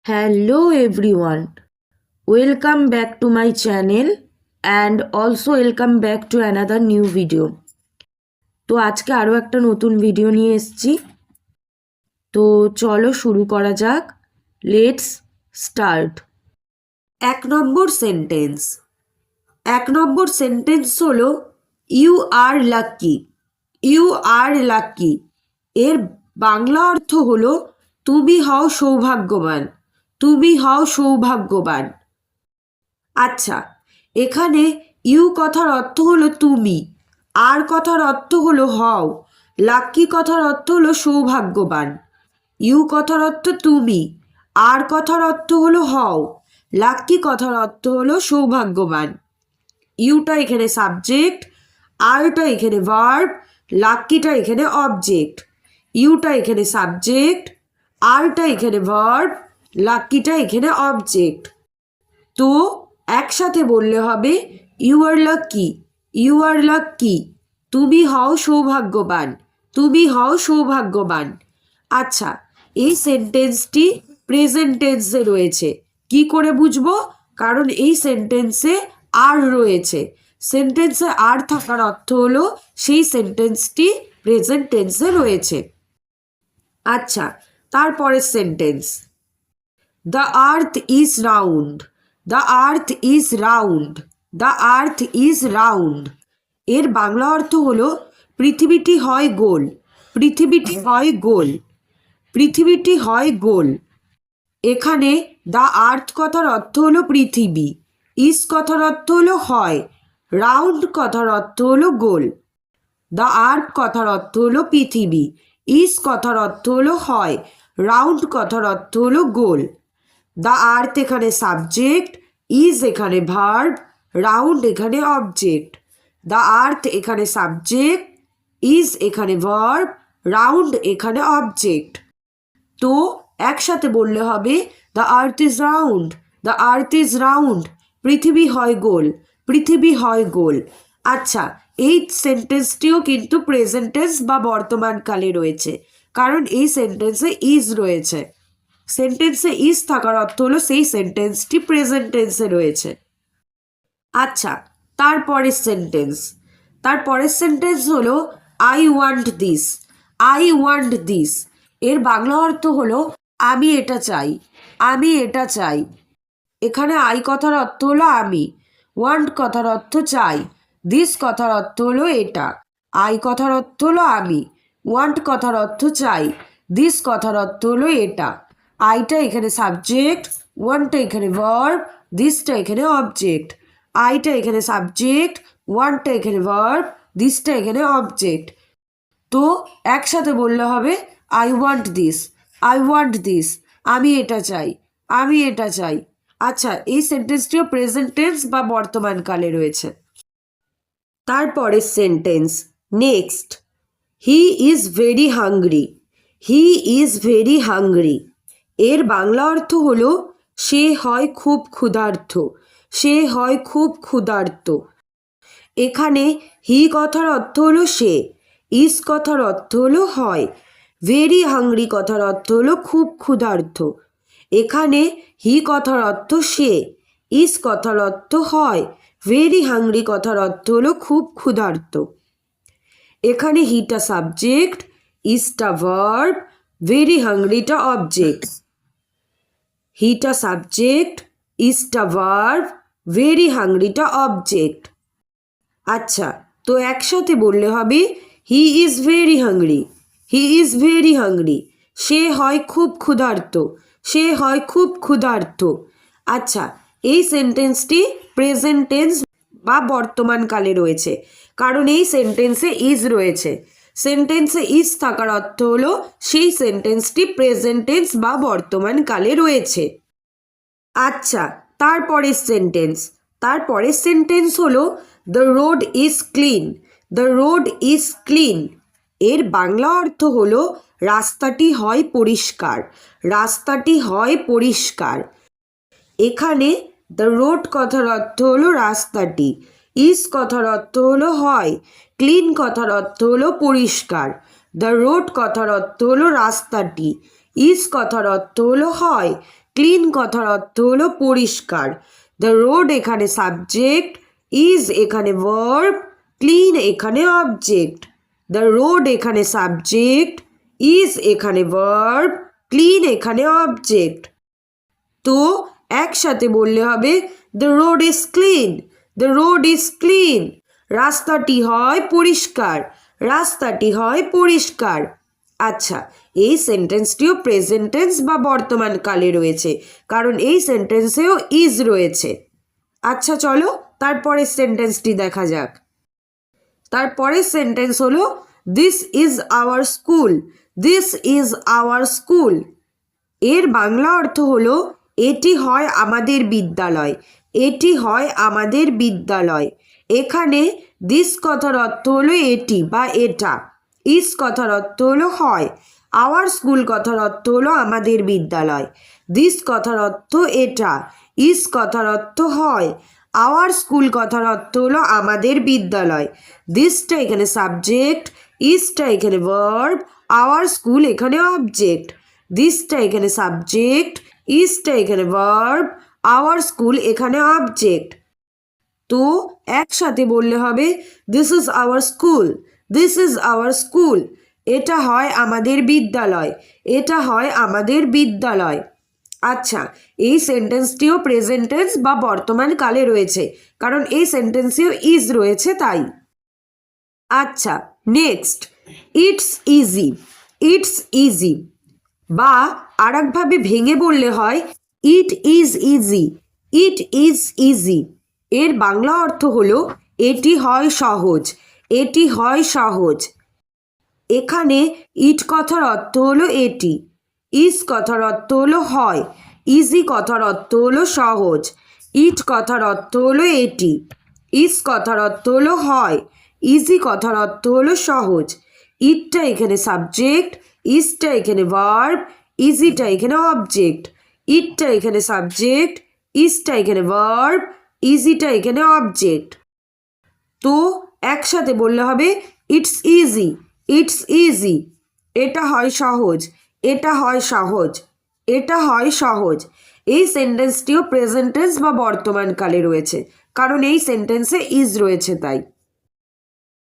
Hello everyone, welcome back to my channel and also welcome back to another new video. তো আজকে আরও একটা নতুন ভিডিও নিয়ে এসেছি। তো চলো শুরু করা যাক। Let's start. এক নম্বর সেন্টেন্স হলো you are lucky. You are lucky এর বাংলা অর্থ হলো তুমি হও সৌভাগ্যবান। তুমি হও সৌভাগ্যবান। আচ্ছা, এখানে ইউ কথার অর্থ হলো তুমি, আর কথার অর্থ হলো হও, লাকি কথার অর্থ হলো সৌভাগ্যবান। ইউ কথার অর্থ তুমি, আর কথার অর্থ হলো হও, লাকি কথার অর্থ হলো সৌভাগ্যবান। ইউটা এখানে সাবজেক্ট, আরটা এখানে ভার্ব, লাকিটা এখানে অবজেক্ট। ইউটা এখানে সাবজেক্ট, আরটা এখানে ভার্ব, লাকিটা এখানে অবজেক্ট। তো একসাথে বললে হবে you are lucky. You are lucky, তুমি হও সৌভাগ্যবান। তুমি হও সৌভাগ্যবান। আচ্ছা, এই সেন্টেন্সটি প্রেজেন্ট টেন্সে রয়েছে। কি করে বুঝবো? কারণ এই সেন্টেন্সে আর রয়েছে। সেন্টেন্সে আর থাকার অর্থ হলো সেই সেন্টেন্সটি প্রেজেন্ট টেন্সে রয়েছে। আচ্ছা, তারপরের sentence, the earth is round. The earth is round. The earth is round এর বাংলা অর্থ হলো পৃথিবীটি হয় গোল। পৃথিবীটি হয় গোল। পৃথিবীটি হয় গোল। এখানে দ্য আর্থ কথার অর্থ হলো পৃথিবী, ইজ কথার অর্থ হলো হয়, রাউন্ড কথার অর্থ হলো গোল। দ্য আর্থ কথার অর্থ হলো পৃথিবী, ইজ কথার অর্থ হলো হয়, রাউন্ড কথার অর্থ হলো গোল। দ্য আর্থ এখানে সাবজেক্ট, ইজ এখানে ভার্ব, রাউন্ড এখানে অবজেক্ট। দ্য আর্থ এখানে সাবজেক্ট, ইজ এখানে ভার্ব, রাউন্ড এখানে অবজেক্ট। তো একসাথে বললে হবে the earth is round. The earth is round, পৃথিবী হয় গোল। পৃথিবী হয় গোল। আচ্ছা, এই সেন্টেন্সটিও কিন্তু প্রেজেন্ট টেন্স বা বর্তমানকালে রয়েছে, কারণ এই সেন্টেন্সে ইজ রয়েছে। সেন্টেন্সে ইজ থাকার অর্থ হলো সেই সেন্টেন্সটি প্রেজেন্ট টেন্সে রয়েছে। আচ্ছা, তারপরের সেন্টেন্স হলো I want this. I want this এর বাংলা অর্থ হলো আমি এটা চাই। আমি এটা চাই। এখানে আই কথার অর্থ হলো আমি, ওয়ান্ট কথার অর্থ চাই, দিস কথার অর্থ হলো এটা। আই কথার অর্থ হলো আমি, ওয়ান্ট কথার অর্থ চাই, দিস কথার অর্থ হলো এটা। আইটা এখানে সাবজেক্ট, ওয়ান্টটা এখানে ভার্ব, দিসটা এখানে অবজেক্ট। আইটা এখানে সাবজেক্ট, ওয়ান্টটা এখানে ভার্ব, দিসটা এখানে অবজেক্ট। তো একসাথে বললে হবে I want this. I want this, আমি এটা চাই। আমি এটা চাই। আচ্ছা, এই সেন্টেন্সটিও প্রেজেন্ট টেন্স বা বর্তমানকালে রয়েছে। তারপরের sentence, next, he is very hungry. He is very hungry এর বাংলা অর্থ হলো সে হয় খুব ক্ষুধার্ত। সে হয় খুব ক্ষুধার্ত। এখানে হি কথার অর্থ হলো সে, ইজ কথার অর্থ হলো হয়, ভেরি হাংরি কথার অর্থ হলো খুব ক্ষুধার্ত। এখানে হি কথার অর্থ সে, ইজ কথার অর্থ হয়, ভেরি হাংরি কথার অর্থ হলো খুব ক্ষুধার্ত। এখানে হিটা সাবজেক্ট, ইজটা ভার্ব, ভেরি হাংরিটা অবজেক্ট। হিটা সাবজেক্ট, ইজটা ভার্ব, ভেরি হাংরিটা অবজেক্ট। আচ্ছা, তো একসাথে বললে হবে he is very hungry. He is very hungry, সে হয় খুব ক্ষুধার্ত। সে হয় খুব ক্ষুধার্ত। আচ্ছা, এই সেন্টেন্সটি প্রেজেন্ট টেন্স বা বর্তমানকালে রয়েছে, কারণ এই সেন্টেন্সে ইজ রয়েছে। সেন্টেন্সে ইজ থাকার অর্থ হলো সেই সেন্টেন্সটি প্রেজেন্ট টেন্স বা বর্তমানকালে রয়েছে। আচ্ছা, তারপরের সেন্টেন্স হলো the road is clean. The road is clean এর বাংলা অর্থ হলো রাস্তাটি হয় পরিষ্কার। রাস্তাটি হয় পরিষ্কার। এখানে দ্য রোড কথার অর্থ হলো রাস্তাটি, ইজ কথার অর্থ হলো হয়, ক্লিন কথার অর্থ হলো পরিষ্কার। দ্য রোড কথার অর্থ হলো রাস্তাটি, ইজ কথার অর্থ হলো হয়, ক্লিন কথার অর্থ হলো পরিষ্কার। দ্য রোড এখানে সাবজেক্ট, ইজ এখানে ভার্ব, ক্লিন এখানে অবজেক্ট। দ্য রোড এখানে সাবজেক্ট, ইজ এখানে ভার্ব, ক্লিন এখানে অবজেক্ট। তো একসাথে বললে হবে the road is clean, the road is clean. রাস্তাটি হয় পরিষ্কার, রাস্তাটি হয় পরিষ্কার। আচ্ছা, এই সেন্টেন্সটিও প্রেজেন্ট টেন্স বা বর্তমান কালে রয়েছে, কারণ এই সেন্টেন্সেও ইজ রয়েছে। আচ্ছা চলো তারপরের সেন্টেন্সটি দেখা যাক। তারপরের সেন্টেন্স হলো this is our school, this is our school. এর বাংলা অর্থ হলো এটি হয় আমাদের বিদ্যালয়, এটি হয় আমাদের বিদ্যালয়। এখানে দিস কথার অর্থ হলো এটি বা এটা, ইজ কথার অর্থ হলো হয়, আওয়ার স্কুল কথার অর্থ হলো আমাদের বিদ্যালয়। দিস কথার অর্থ এটা, ইজ কথার অর্থ হয়, আওয়ার স্কুল কথার অর্থ হলো আমাদের বিদ্যালয়। দিসটা এখানে সাবজেক্ট, ইজটা এখানে ভার্ব, আওয়ার স্কুল এখানে অবজেক্ট। দিসটা এখানে সাবজেক্ট, ইজটা এখানে ভার্ব, আওয়ার স্কুল এখানে অবজেক্ট। তো একসাথে বললে হবে this is our school, this is our school. এটা হয় আমাদের বিদ্যালয়, এটা হয় আমাদের বিদ্যালয়। আচ্ছা, এই সেন্টেন্সটিও প্রেজেন্ট টেন্স বা বর্তমান কালে রয়েছে, কারণ এই সেন্টেন্সেও ইজ রয়েছে তাই। আচ্ছা next, it's easy, it's easy বা আরেকভাবে ভেঙে বললে হয় it is easy, it is easy. এর বাংলা অর্থ হলো এটি হয় সহজ, এটি হয় সহজ। এখানে ইট কথার অর্থ হলো এটি, ইজ কথার অর্থ হলো হয়, ইজি কথার অর্থ হলো সহজ। ইট কথার অর্থ হলো এটি, ইজ কথার অর্থ হলো হয়, ইজি কথার অর্থ হলো সহজ। ইটটা এখানে সাবজেক্ট, ইজটা এখানে ভার্ব, ইজিটা এখানে অবজেক্ট। ইটটা এখানে সাবজেক্ট, ইজটা এখানে ভার্ব, ইজিটা এখানে অবজেক্ট। তো একসাথে বললে হবে ইটস ইজি, ইটস ইজি। এটা হয় সহজ, এটা হয় সহজ, এটা হয় সহজ। এই সেন্টেন্সটিও প্রেজেন্ট টেন্স বা বর্তমান কালে রয়েছে, কারণ এই সেন্টেন্সে ইজ রয়েছে তাই।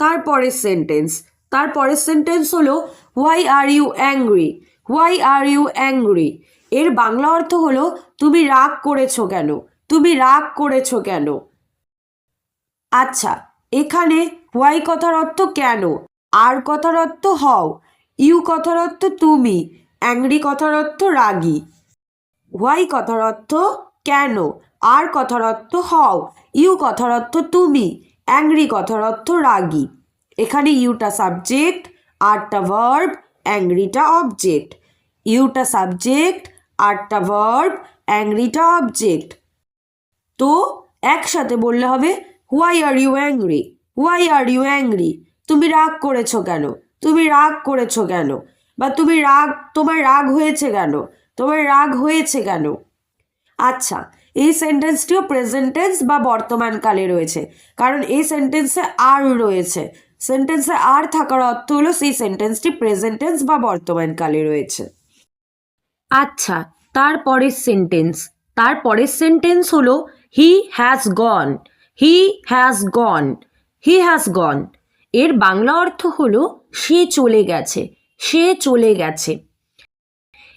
তারপরের সেন্টেন্স, তারপরের সেন্টেন্স হলো why are you angry, why are you angry. এর বাংলা অর্থ হলো তুমি রাগ করেছো কেন, তুমি রাগ করেছো কেন। আচ্ছা, এখানে হোয়াই কথার অর্থ কেন, আর কথার অর্থ হও, ইউ কথার অর্থ তুমি, অ্যাংরি কথার অর্থ রাগী। হোয়াই কথার অর্থ কেন, আর কথার অর্থ হও, ইউ কথার অর্থ তুমি, অ্যাংরি কথার অর্থ রাগী। এখানে ইউটা সাবজেক্ট, আরটা ভার্ব, অ্যাংরিটা অবজেক্ট। ইউটা সাবজেক্ট, আরটা ভার্ব, অ্যাংরিটা অবজেক্ট। তো একসাথে বললে হবে why are you angry, why are you angry. তুমি রাগ করেছো কেন, তুমি রাগ করেছো কেন, বা তুমি রাগ, তোমার রাগ হয়েছে কেন, তোমার রাগ হয়েছে কেন। আচ্ছা, এই সেন্টেন্সটিও প্রেজেন্ট টেন্স বা বর্তমান কালে রয়েছে, কারণ এই সেন্টেন্সে আর রয়েছে। সেন্টেন্সে আর থাকার অর্থ হলো সেই সেন্টেন্সটি প্রেজেন্ট টেন্স বা বর্তমান কালে রয়েছে। আচ্ছা, তারপরের সেন্টেন্স, তারপরের সেন্টেন্স হলো he has gone, he has gone, he has gone. এর বাংলা অর্থ হলো সে চলে গেছে, সে চলে গেছে।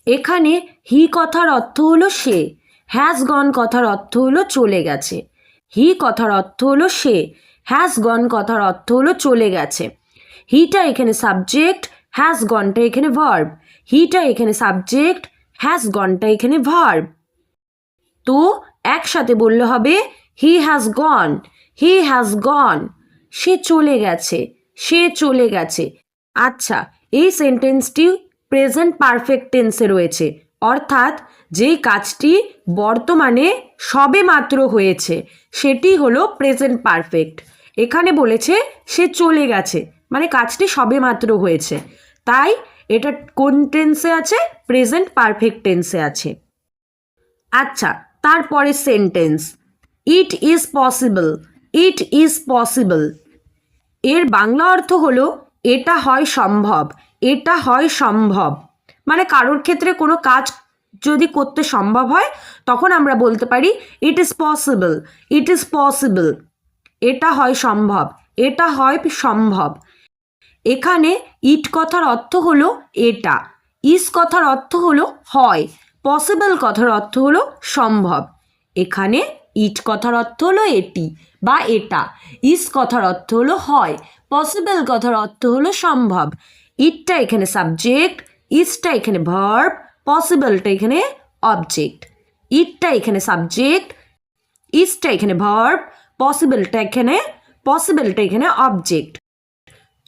এখানে হি কথার অর্থ হলো সে, হ্যাজ গন কথার অর্থ হলো চলে গেছে। হি কথার অর্থ হলো সে, হ্যাজ গন কথার অর্থ হলো চলে গেছে। হিটা এখানে সাবজেক্ট, হ্যাজ গনটা এখানে ভার্ব। হিটা এখানে সাবজেক্ট, হ্যাজ গনটা এখানে ভার্ব। তো একসাথে বললে হবে he has gone, he has gone. সে চলে গেছে, সে চলে গেছে। আচ্ছা, এই সেন্টেন্সটি প্রেজেন্ট পারফেক্ট টেন্সে রয়েছে, অর্থাৎ যেই কাজটি বর্তমানে সবে মাত্র হয়েছে সেটি হলো প্রেজেন্ট পারফেক্ট। এখানে বলেছে সে চলে গেছে, মানে কাজটি সবে মাত্র হয়েছে, তাই এটা কোন টেন্সে আছে, প্রেজেন্ট পারফেক্ট টেন্সে আছে। আচ্ছা, তারপরে sentence it is possible, it is possible. এর বাংলা অর্থ হলো এটা হয় সম্ভব, এটা হয় সম্ভব। মানে কারোর ক্ষেত্রে কোনো কাজ যদি করতে সম্ভব হয় তখন আমরা বলতে পারি it is possible, it is possible, এটা হয় সম্ভব, এটা হয় সম্ভব। এখানে ইট কথার অর্থ হলো এটা, ইজ কথার অর্থ হলো হয়, পসিবল কথার অর্থ হলো সম্ভব। এখানে ইট কথার অর্থ হলো এটি বা এটা, ইজ কথার অর্থ হলো হয়, পসিবল কথার অর্থ হলো সম্ভব। ইটটা এখানে সাবজেক্ট, ইজটা এখানে ভার্ব, পসিবলটা এখানে অবজেক্ট। ইটটা এখানে সাবজেক্ট, ইজটা এখানে ভার্ব, পসিবলটা এখানে অবজেক্ট।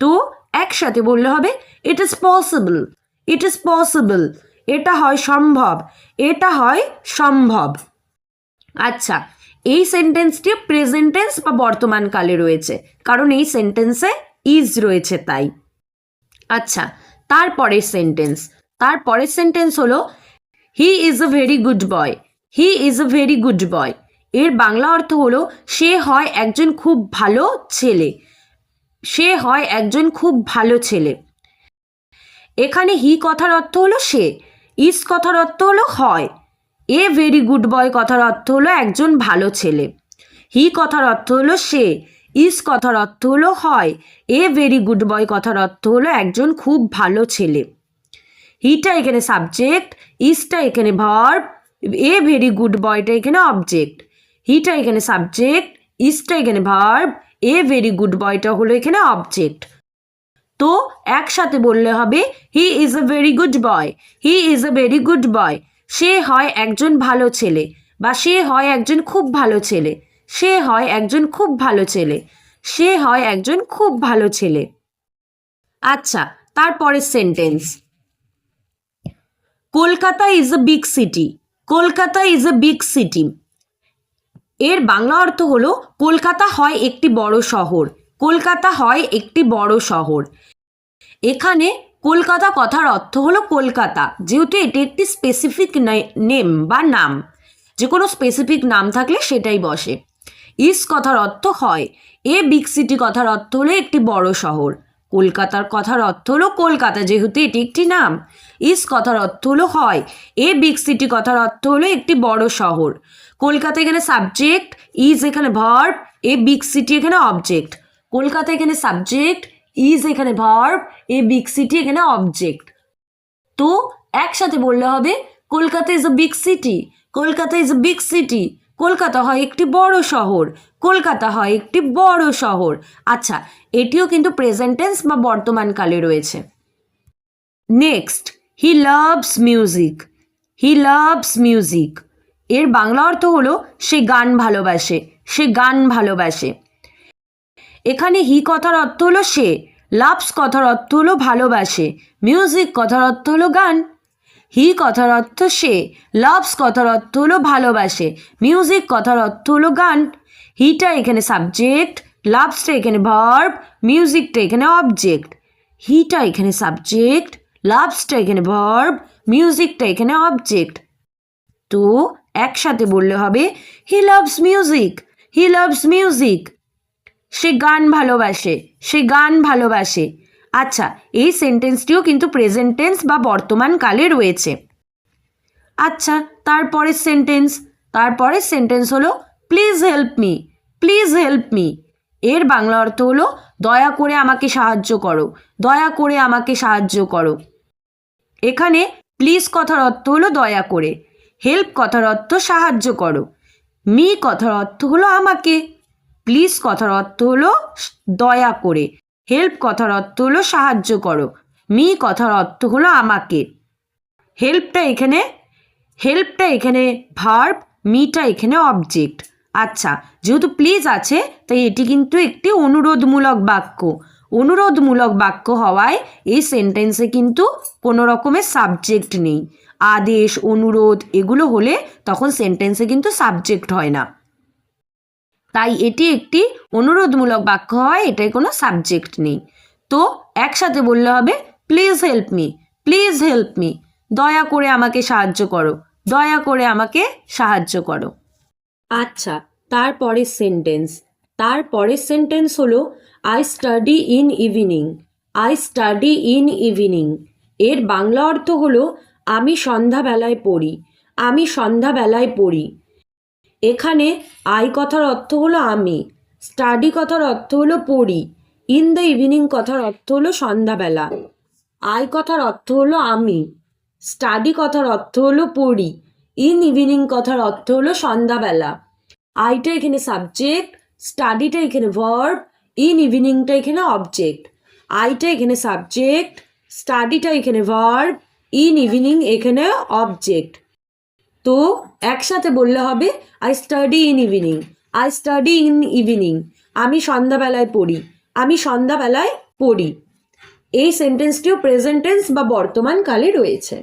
তো একসাথে বললে হবে it is possible, it is possible, এটা হয় সম্ভব, এটা হয় সম্ভব। আচ্ছা, এই সেন্টেন্সটি প্রেজেন্ট টেন্স বা বর্তমান কালে রয়েছে, কারণ এই সেন্টেন্সে ইজ রয়েছে তাই। আচ্ছা, তারপরের সেন্টেন্স হলো হি is a very good boy, he is a very good বয়। এর বাংলা অর্থ হলো সে হয় একজন খুব ভালো ছেলে, সে হয় একজন খুব ভালো ছেলে। এখানে হি কথার অর্থ হলো সে, ইজ কথার অর্থ হলো হয়, এ ভেরি গুড বয় কথার অর্থ হলো একজন ভালো ছেলে। হি কথার অর্থ হলো সে, ইজ কথার অর্থ হলো হয়, এ ভেরি গুড বয় কথার অর্থ হলো একজন খুব ভালো ছেলে। হিটা এখানে সাবজেক্ট, ইজটা এখানে ভার্ব, এ ভেরি গুড বয়টা এখানে অবজেক্ট। হিটা এখানে সাবজেক্ট, ইজটা এখানে ভার্ব, এ ভেরি গুড বয়টা হলো এখানে অবজেক্ট। তো একসাথে বললে হবে he is a very good boy, he is a very good boy. সে হয় একজন ভালো ছেলে বা সে হয় একজন খুব ভালো ছেলে, সে হয় একজন খুব ভালো ছেলে, সে হয় একজন খুব ভালো ছেলে। আচ্ছা, তারপরের sentence Kolkata is a big city, Kolkata is a big city. এর বাংলা অর্থ হলো কলকাতা হয় একটি বড় শহর, কলকাতা হয় একটি বড় শহর। এখানে কলকাতা কথার অর্থ হলো কলকাতা, যেহেতু এটি একটি স্পেসিফিক নেম বা নাম, যে কোনো স্পেসিফিক নাম থাকলে সেটাই বসে। ইজ কথার অর্থ হয়, এ বিগ সিটি কথার অর্থ হলো একটি বড় শহর। কলকাতার কথার অর্থ হলো কলকাতা, যেহেতু এটি একটি নাম। ইজ কথার অর্থ হলো হয়, এ বিগ সিটি কথার অর্থ হলো একটি বড় শহর। কলকাতা এখানে সাবজেক্ট, ইজ এখানে ভার্ব, এ বিগ সিটি এখানে অবজেক্ট। কলকাতা এখানে সাবজেক্ট, ইজ এখানে ভার্ব, এ বিগ সিটি এখানে অবজেক্ট। তো একসাথে বললে হবে Kolkata is a big city, Kolkata is a big city. Kolkata হয় একটি বড় শহর, কলকাতা হয় একটি বড় শহর। আচ্ছা, এটিও কিন্তু প্রেজেন্ট টেন্স বা বর্তমান কালে রয়েছে। Next, he loves music, he loves music. এর বাংলা অর্থ হলো সে গান ভালোবাসে, সে গান ভালোবাসে। এখানে হি কথার অর্থ হলো সে, লাভস কথার অর্থ হলো ভালোবাসে, মিউজিক কথার অর্থ হলো গান। হি কথার অর্থ সে, লাভস কথার অর্থ হলো ভালোবাসে, মিউজিক কথার অর্থ হলো গান। হিটা এখানে সাবজেক্ট, লাভসটা এখানে ভার্ব, মিউজিকটা এখানে অবজেক্ট। হিটা এখানে সাবজেক্ট, লাভসটা এখানে ভার্ব, মিউজিকটা এখানে অবজেক্ট। তো একসাথে বললে হবে he loves music, he loves music. সে গান ভালোবাসে, সে গান ভালোবাসে। আচ্ছা, এই সেন্টেন্সটিও কিন্তু প্রেজেন্ট টেন্স বা বর্তমান কালে রয়েছে। আচ্ছা, তারপরের সেন্টেন্স হলো please help me, please help me. এর বাংলা অর্থ হলো দয়া করে আমাকে সাহায্য করো, দয়া করে আমাকে সাহায্য করো। এখানে প্লিজ কথার অর্থ হলো দয়া করে, হেল্প কথার অর্থ সাহায্য করো, মি কথার অর্থ হলো আমাকে, প্লিজ কথার অর্থ হলো দয়া করে, হেল্প কথার অর্থ হলো সাহায্য করো, মি কথার অর্থ হলো আমাকে। হেল্পটা এখানে ভার্ব, মিটা এখানে অবজেক্ট। আচ্ছা, যেহেতু প্লিজ আছে তাই এটি কিন্তু একটি অনুরোধমূলক বাক্য। অনুরোধমূলক বাক্য হওয়ায় এই সেন্টেন্সে কিন্তু কোনো রকমের সাবজেক্ট নেই। আদেশ, অনুরোধ এগুলো হলে তখন সেন্টেন্সে কিন্তু সাবজেক্ট হয় না, তাই এটি একটি অনুরোধমূলক বাক্য হয়, এটাই কোনো সাবজেক্ট নেই। তো একসাথে বললে হবে please help me, please help me. দয়া করে আমাকে সাহায্য করো, দয়া করে আমাকে সাহায্য করো। আচ্ছা, তারপরের সেন্টেন্স হলো I study in evening, I study in evening. এর বাংলা অর্থ হলো আমি সন্ধ্যাবেলায় পড়ি, আমি সন্ধ্যাবেলায় পড়ি। এখানে আই কথার অর্থ হলো আমি, স্টাডি কথার অর্থ হলো পড়ি, ইন দ্য ইভিনিং কথার অর্থ হলো সন্ধ্যাবেলা। আই কথার অর্থ হলো আমি, স্টাডি কথার অর্থ হলো পড়ি, ইন ইভিনিং কথার অর্থ হলো সন্ধ্যাবেলা। আইটা এখানে সাবজেক্ট, স্টাডিটা এখানে ভার্ব, ইন ইভিনিংটা এখানে অবজেক্ট। আইটা এখানে সাবজেক্ট, স্টাডিটা এখানে ভার্ব, ইন ইভিনিং এখানে অবজেক্ট। তো একসাথে বললে হবে I study in evening, I study in evening. আমি সন্ধ্যাবেলায় পড়ি, আমি সন্ধ্যাবেলায় পড়ি। এই সেন্টেন্সটিও প্রেজেন্ট টেন্স বা বর্তমান কালে রয়েছে।